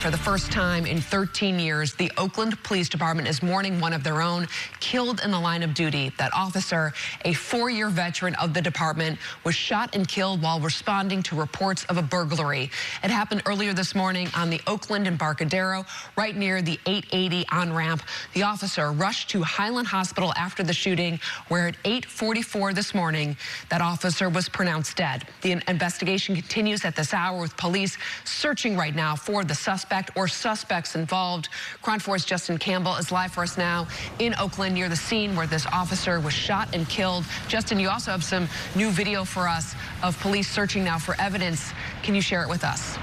For the first time in 13 years, the Oakland Police Department is mourning one of their own killed in the line of duty. That officer, a 4-year veteran of the department, was shot and killed while responding to reports of a burglary. It happened earlier this morning on the Oakland Embarcadero, right near the 880 on-ramp. The officer rushed to Highland Hospital after the shooting, where at 8:44 this morning, that officer was pronounced dead. The investigation continues at this hour, with police searching right now for the suspect or suspects involved. KRON 4's Justin Campbell is live for us now in Oakland near the scene where this officer was shot and killed. Justin, you also have some new video for us of police searching now for evidence. Can you share it with us?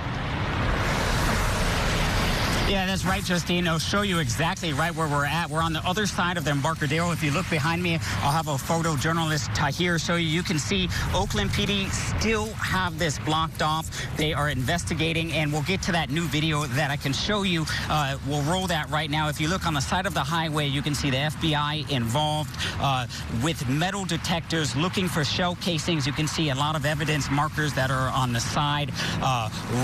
Yeah, that's right, Justine. I'll show you exactly right where we're at. We're on the other side of the Embarcadero. If you look behind me, I'll have a photojournalist Tahir show you. You can see Oakland PD still have this blocked off. They are investigating, and we'll get to that new video that I can show you. We'll roll that right now. If you look on the side of the highway, you can see the FBI involved with metal detectors looking for shell casings. You can see a lot of evidence markers that are on the side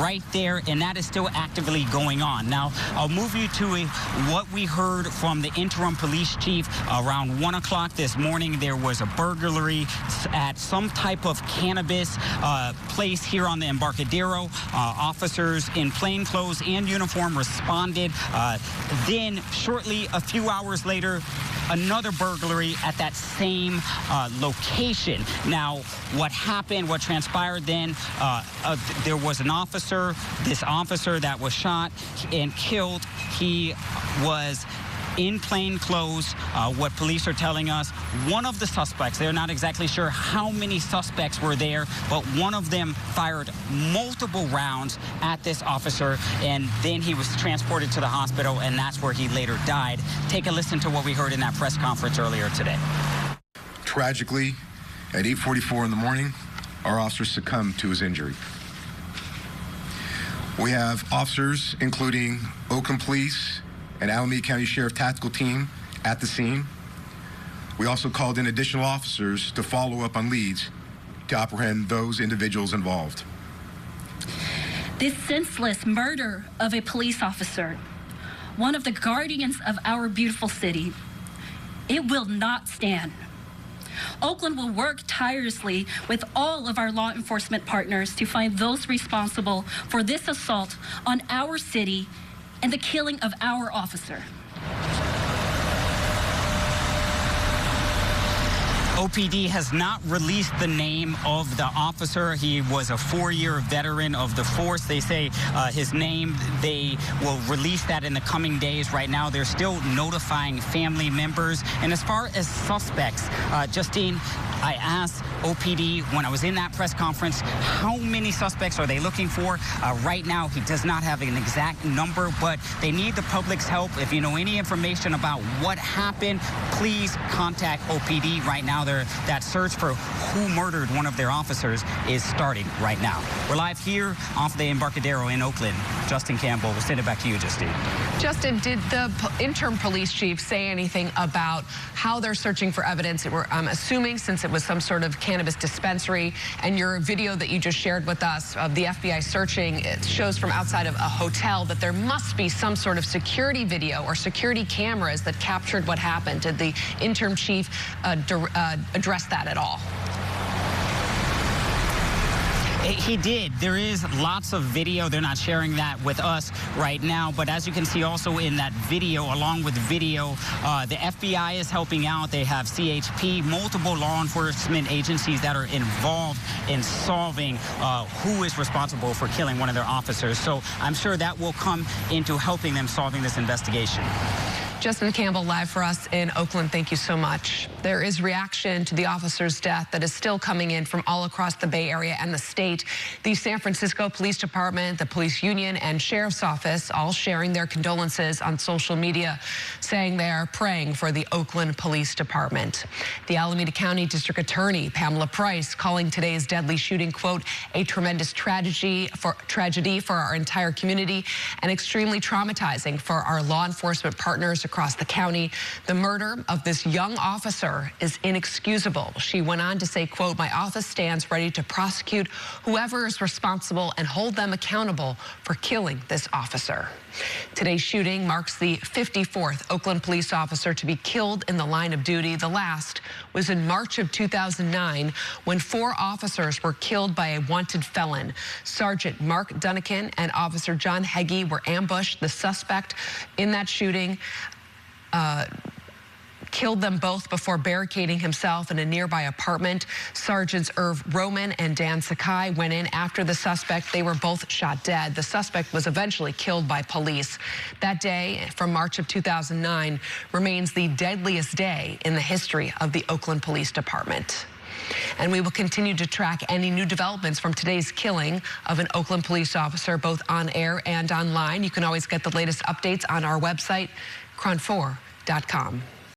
right there, and that is still actively going on. Now, I'll move you to what we heard from the interim police chief around 1 o'clock this morning. There was a burglary at some type of cannabis place here on the Embarcadero. Officers in plain clothes and uniform responded. Then, shortly, a few hours later, another burglary at that same location. Now, what happened, what transpired then, there was an officer, this officer that was shot and killed. He was in plain clothes. What police are telling us, one of the suspects, they're not exactly sure how many suspects were there, but one of them fired multiple rounds at this officer, and then he was transported to the hospital, and that's where he later died. Take a listen to what we heard in that press conference earlier today. Tragically, at 8:44 in the morning, our officer succumbed to his injury. We have officers, including Oakland Police and Alameda County Sheriff Tactical Team, at the scene. We also called in additional officers to follow up on leads to apprehend those individuals involved. This senseless murder of a police officer, one of the guardians of our beautiful city, it will not stand. Oakland will work tirelessly with all of our law enforcement partners to find those responsible for this assault on our city and the killing of our officer. OPD has not released the name of the officer. He was a 4-year veteran of the force. They say his name, they will release that in the coming days. Right now, they're still notifying family members. And as far as suspects, Justine, I asked OPD when I was in that press conference, how many suspects are they looking for? Right now, he does not have an exact number, but they need the public's help. If you know any information about what happened, please contact OPD right now. That search for who murdered one of their officers is starting right now. We're live here off the Embarcadero in Oakland. Justin Campbell, we'll send it back to you, Justine. Justin, did the interim police chief say anything about how they're searching for evidence? I'm assuming since it was some sort of cannabis dispensary, and your video that you just shared with us of the FBI searching, it shows from outside of a hotel that there must be some sort of security video or security cameras that captured what happened. Did the interim chief address that at all? He did. There is lots of video. They're not sharing that with us right now. But as you can see also in that video, along with video, the FBI is helping out. They have CHP, multiple law enforcement agencies that are involved in solving who is responsible for killing one of their officers. So I'm sure that will come into helping them solving this investigation. Justin Campbell live for us in Oakland. Thank you so much. There is reaction to the officer's death that is still coming in from all across the Bay Area and the state. The San Francisco Police Department, the police union, and sheriff's office all sharing their condolences on social media, saying they are praying for the Oakland Police Department. The Alameda County District Attorney, Pamela Price, calling today's deadly shooting, quote, a tremendous tragedy for our entire community and extremely traumatizing for our law enforcement partners across the county. The murder of this young officer is inexcusable. She went on to say, quote, "My office stands ready to prosecute whoever is responsible and hold them accountable for killing this officer." Today's shooting marks the 54th Oakland police officer to be killed in the line of duty. The last was in March of 2009 when 4 officers were killed by a wanted felon. Sergeant Mark Dunnican and Officer John Heggie were ambushed. The suspect in that shooting killed them both before barricading himself in a nearby apartment. Sergeants Irv Roman and Dan Sakai went in after the suspect. They were both shot dead. The suspect was eventually killed by police. That day from March of 2009 remains the deadliest day in the history of the Oakland Police Department. And we will continue to track any new developments from today's killing of an Oakland police officer, both on air and online. You can always get the latest updates on our website, KRON4.com.